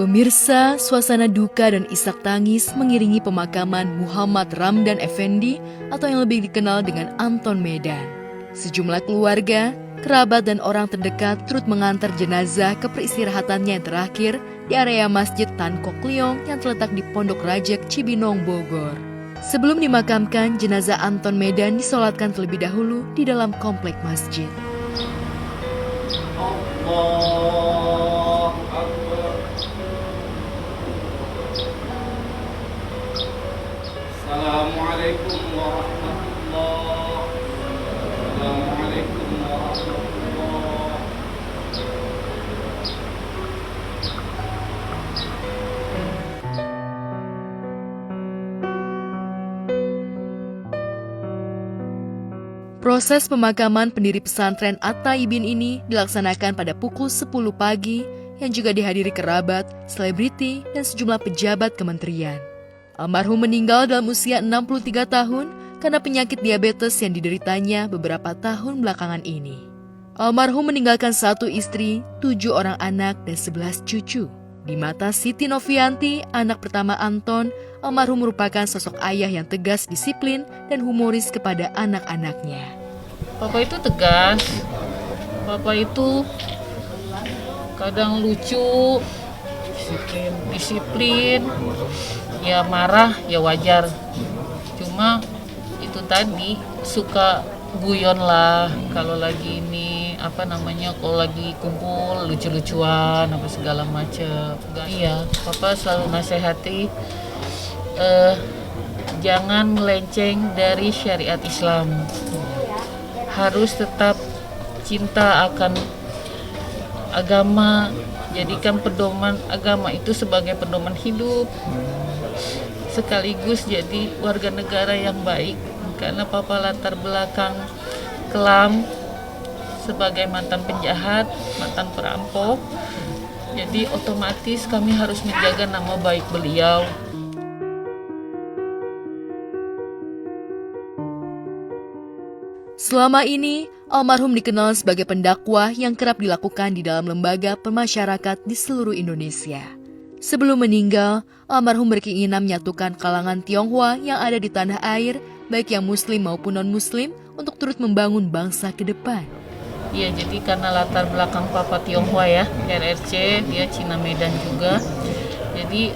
Pemirsa, suasana duka dan isak tangis mengiringi pemakaman Muhammad Ramdan Effendi atau yang lebih dikenal dengan Anton Medan. Sejumlah keluarga, kerabat dan orang terdekat turut mengantar jenazah ke peristirahatannya yang terakhir di area Masjid Tan Kok Leong yang terletak di Pondok Rajek, Cibinong, Bogor. Sebelum dimakamkan, jenazah Anton Medan disolatkan terlebih dahulu di dalam komplek masjid. Assalamualaikum warahmatullahi Proses pemakaman pendiri pesantren At-Taibin ini dilaksanakan pada pukul 10 pagi yang juga dihadiri kerabat, selebriti, dan sejumlah pejabat kementerian. Almarhum meninggal dalam usia 63 tahun karena penyakit diabetes yang dideritanya beberapa tahun belakangan ini. Almarhum meninggalkan 1 istri, 7 orang anak, dan 11 cucu. Di mata Siti Novianti, anak pertama Anton, almarhum merupakan sosok ayah yang tegas, disiplin, dan humoris kepada anak-anaknya. Papa itu tegas, Papa itu kadang lucu, disiplin, ya marah, ya wajar. Cuma itu tadi suka guyon lah kalau lagi ini kalau lagi kumpul lucu-lucuan apa segala macam. Iya, Papa selalu nasihati jangan melenceng dari syariat Islam. Harus tetap cinta akan agama, jadikan pedoman agama itu sebagai pedoman hidup. Sekaligus jadi warga negara yang baik. Karena Papa latar belakang kelam sebagai mantan penjahat, mantan perampok. Jadi otomatis kami harus menjaga nama baik beliau. Selama ini, almarhum dikenal sebagai pendakwah yang kerap dilakukan di dalam lembaga permasyarakat di seluruh Indonesia. Sebelum meninggal, almarhum berkeinginan menyatukan kalangan Tionghoa yang ada di tanah air, baik yang muslim maupun non-muslim, untuk turut membangun bangsa ke depan. Iya, jadi karena latar belakang Papa Tionghoa ya, RRC, dia Cina Medan juga. Jadi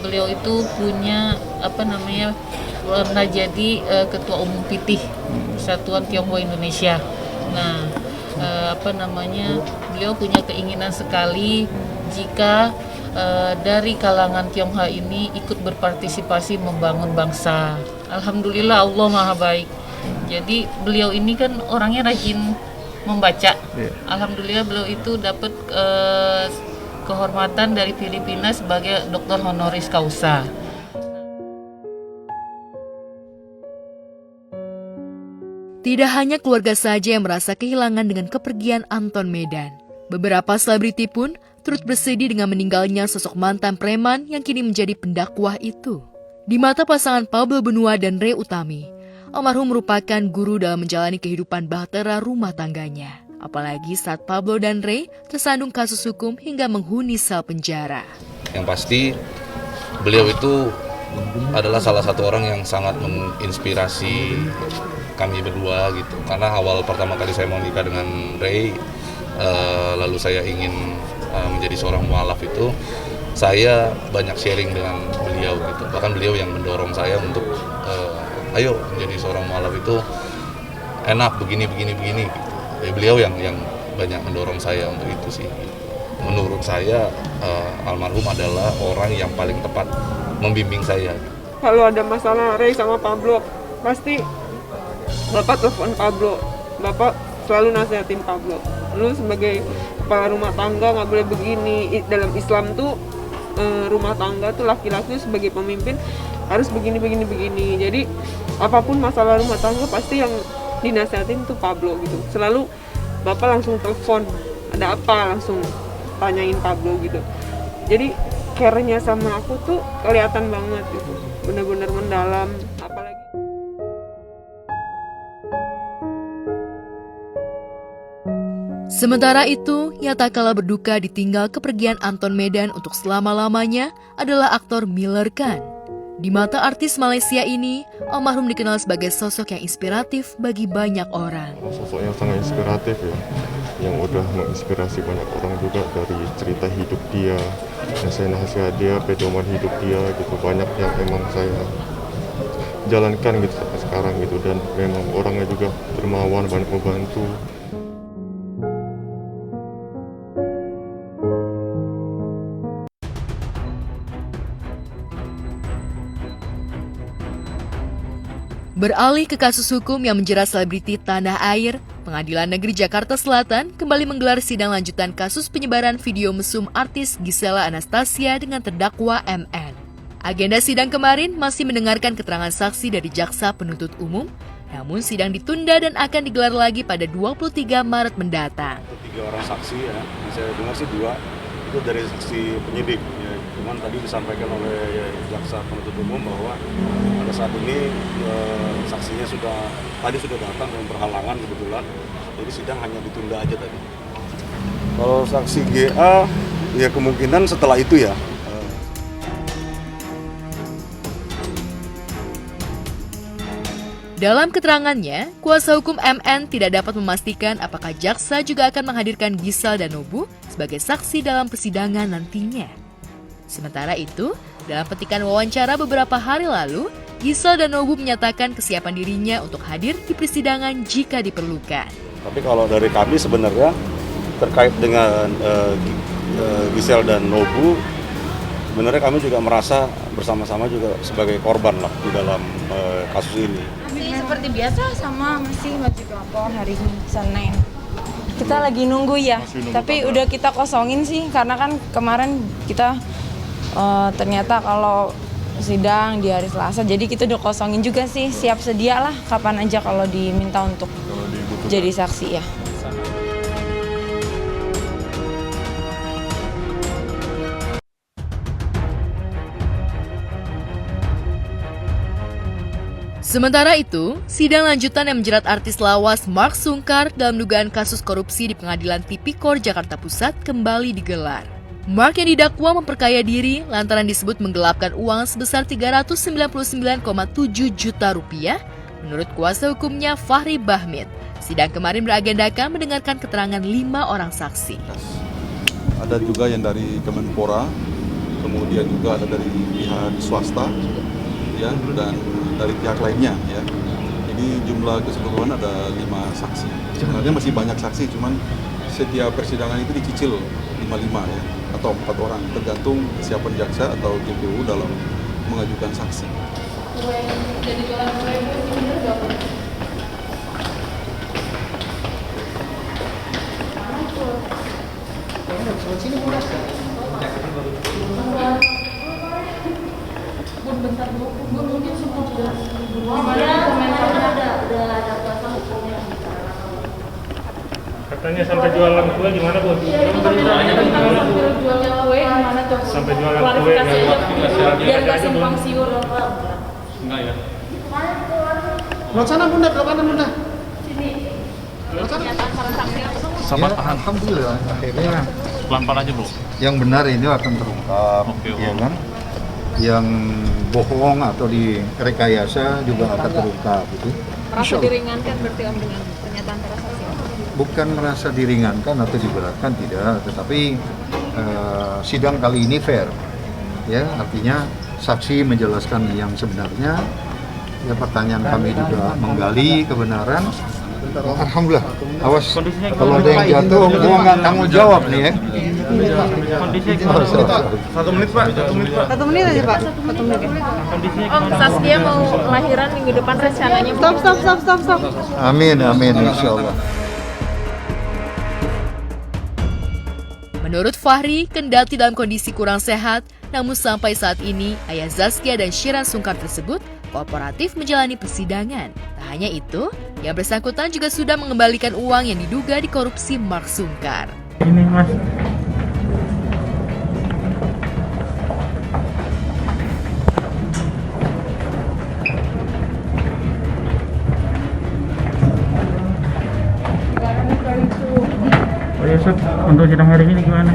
beliau itu punya pernah jadi ketua umum PITIH, Persatuan Tionghoa Indonesia. Nah, beliau punya keinginan sekali jika dari kalangan Tionghoa ini ikut berpartisipasi membangun bangsa. Alhamdulillah Allah Maha Baik. Jadi beliau ini kan orangnya rajin membaca. Alhamdulillah beliau itu dapat kehormatan dari Filipina sebagai doktor honoris causa. Tidak hanya keluarga saja yang merasa kehilangan dengan kepergian Anton Medan. Beberapa selebriti pun turut bersedih dengan meninggalnya sosok mantan preman yang kini menjadi pendakwah itu. Di mata pasangan Pablo Benua dan Ray Utami, almarhum merupakan guru dalam menjalani kehidupan bahtera rumah tangganya. Apalagi saat Pablo dan Ray tersandung kasus hukum hingga menghuni sel penjara. Yang pasti beliau itu adalah salah satu orang yang sangat menginspirasi kami berdua gitu. Karena awal pertama kali saya mau nikah dengan Ray, lalu saya ingin menjadi seorang mualaf itu, saya banyak sharing dengan beliau gitu. Bahkan beliau yang mendorong saya untuk ayo menjadi seorang mualaf itu enak begini gitu. Beliau yang banyak mendorong saya untuk itu sih. Menurut saya almarhum adalah orang yang paling tepat membimbing saya. Kalau ada masalah Ray sama Pablo, pasti Bapak telepon Pablo. Bapak selalu nasihatin Pablo. Lu sebagai kepala rumah tangga nggak boleh begini. Dalam Islam tuh rumah tangga tuh laki-laki sebagai pemimpin harus begini. Jadi apapun masalah rumah tangga pasti yang dinasihatin tuh Pablo gitu. Selalu Bapak langsung telepon, ada apa langsung tanyain Pablo gitu. Jadi care-nya sama aku tuh kelihatan banget gitu. Benar-benar mendalam. Apalagi Sementara itu, yang tak kalah berduka ditinggal kepergian Anton Medan untuk selama-lamanya adalah aktor Miller Khan. Di mata artis Malaysia ini, almarhum dikenal sebagai sosok yang inspiratif bagi banyak orang. Sosok yang sangat inspiratif ya, yang udah menginspirasi banyak orang juga dari cerita hidup dia, nasihat dia, pedoman hidup dia gitu. Banyak yang emang saya jalankan gitu sampai sekarang gitu, dan memang orangnya juga dermawan, banyak membantu. Beralih ke kasus hukum yang menjerat selebriti tanah air, Pengadilan Negeri Jakarta Selatan kembali menggelar sidang lanjutan kasus penyebaran video mesum artis Gisela Anastasia dengan terdakwa MN. Agenda sidang kemarin masih mendengarkan keterangan saksi dari jaksa penuntut umum, namun sidang ditunda dan akan digelar lagi pada 23 Maret mendatang. 3 orang saksi ya, yang saya dengar sih 2, itu dari saksi penyidik. Ya. Cuman tadi disampaikan oleh jaksa penuntut umum bahwa pada saat ini saksinya tadi sudah datang dengan berhalangan kebetulan, jadi sidang hanya ditunda aja tadi. Kalau saksi GA, ya kemungkinan setelah itu ya. Dalam keterangannya, kuasa hukum MN tidak dapat memastikan apakah jaksa juga akan menghadirkan Gisel dan Nobu sebagai saksi dalam persidangan nantinya. Sementara itu, dalam petikan wawancara beberapa hari lalu, Gisel dan Nobu menyatakan kesiapan dirinya untuk hadir di persidangan jika diperlukan. Tapi kalau dari kami sebenarnya terkait dengan Gisel dan Nobu, sebenarnya kami juga merasa bersama-sama juga sebagai korban lah di dalam kasus ini. Seperti biasa sama masih maju lapor hari Senin. Kita lagi nunggu ya, tapi udah kita kosongin sih karena kan kemarin kita ternyata kalau sidang di hari Selasa, jadi kita udah kosongin juga sih, siap sedia lah kapan aja kalau diminta untuk jadi saksi ya. Sementara itu, sidang lanjutan yang menjerat artis lawas Mark Sungkar dalam dugaan kasus korupsi di Pengadilan Tipikor Jakarta Pusat kembali digelar. Mark yang didakwa memperkaya diri lantaran disebut menggelapkan uang sebesar 399,7 juta rupiah, menurut kuasa hukumnya Fahri Bahmid. Sidang kemarin beragendakan mendengarkan keterangan 5 orang saksi. Ada juga yang dari Kemenpora, kemudian juga ada dari pihak swasta, ya, dan dari pihak lainnya ya. Jadi jumlah keseluruhan ada 5 saksi. Sebenarnya masih banyak saksi, cuman setiap persidangan itu dicicil 5 ya, atau 4 orang, tergantung kesiapan jaksa atau JPU dalam mengajukan saksi. Katanya sampai jualan kue gimana Bu? Jualnya kue gimana tuh? Sampai jualan kue Klarifikasi aja, biar nggak simpang siur. Enggak ya? Belok sana bunda, belok kanan bunda. Sama alhamdulillah akhirnya Pelan-pelan aja Bu. yang benar ini akan terungkap, ya kan? Yang bohong atau direkayasa juga akan terungkap gitu. Merasa diringankan berarti Om dengan pernyataan para saksi? Bukan merasa diringankan atau diberatkan, tidak, tetapi sidang kali ini fair, ya, artinya saksi menjelaskan yang sebenarnya, ya, pertanyaan kami juga menggali kebenaran. Alhamdulillah, awas kalau ada yang jatuh, gua nggak tanggung jawab nih ya. Satu menit Pak. 1 menit aja Pak, 1 menit. Om, Saskia mau lahiran minggu depan rencananya. Stop. Amin, insya Allah. Menurut Fahri, kendati dalam kondisi kurang sehat, namun sampai saat ini, ayah Zaskia dan Shiran Sungkar tersebut kooperatif menjalani persidangan. Tak hanya itu, yang bersangkutan juga sudah mengembalikan uang yang diduga dikorupsi Mark Sungkar. Ini Mas. Untuk sidang hari ini gimana?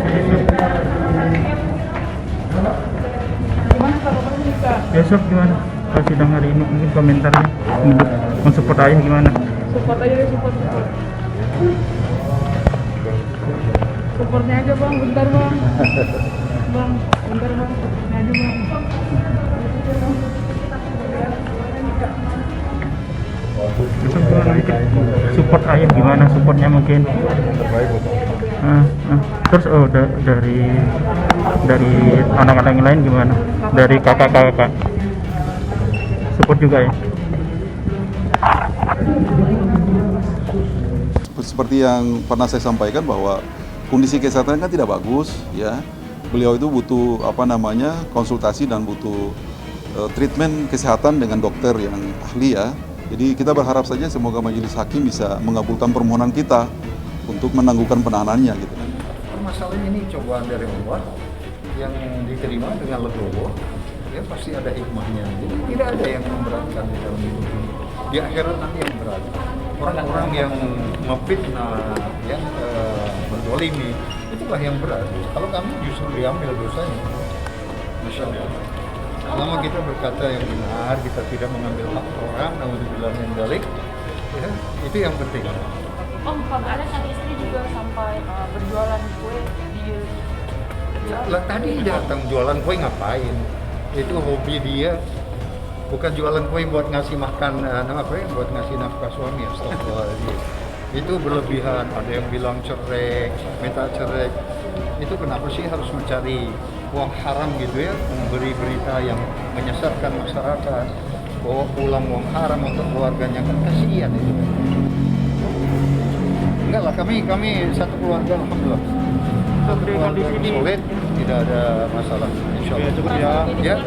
Besok gimana? Kalau sidang hari ini mungkin komentarnya untuk mensupport ayah gimana? Support aja deh, support. Supportnya aja bang, bentar bang. Bang, bentar bang, supportnya aja bang. Besok gimana? Support ayah gimana? Supportnya mungkin? Terus dari anak-anak yang lain gimana? Dari kakak-kakak support juga ya? Seperti yang pernah saya sampaikan bahwa kondisi kesehatan kan tidak bagus, ya. Beliau itu butuh konsultasi dan butuh treatment kesehatan dengan dokter yang ahli, ya. Jadi kita berharap saja semoga majelis hakim bisa mengabulkan permohonan kita untuk menangguhkan penahanannya, gitu. Masalahnya ini cobaan dari Allah yang diterima dengan legowo, ya pasti ada hikmahnya. Jadi tidak ada yang memberatkan di dalam hidup ini. Di akhirat nanti yang berat. Orang-orang yang memfitnah, yang mendolimi, itulah yang berat. Kalau kami justru diambil dosanya. Masya Allah. Selama kita berkata yang benar, kita tidak mengambil hak orang, naudzubillah min dzalik, ya, itu yang penting. Om, ada sang istri juga sampai berjualan kue di Lah tadi datang jualan kue ngapain? Itu hobi dia. Bukan jualan kue buat ngasih makan, buat ngasih nafkah suami. Astagfirullahaladzim. Itu berlebihan. Ada yang bilang cerai, minta cerai. Itu kenapa sih harus mencari uang haram gitu ya? Memberi berita yang menyesatkan masyarakat. Bawa pulang uang haram untuk keluarganya, kan kasihan itu. Enggak lah, kami satu keluarga, alhamdulillah. Satu keluarga solid, tidak ada masalah. Insya Allah. Ya.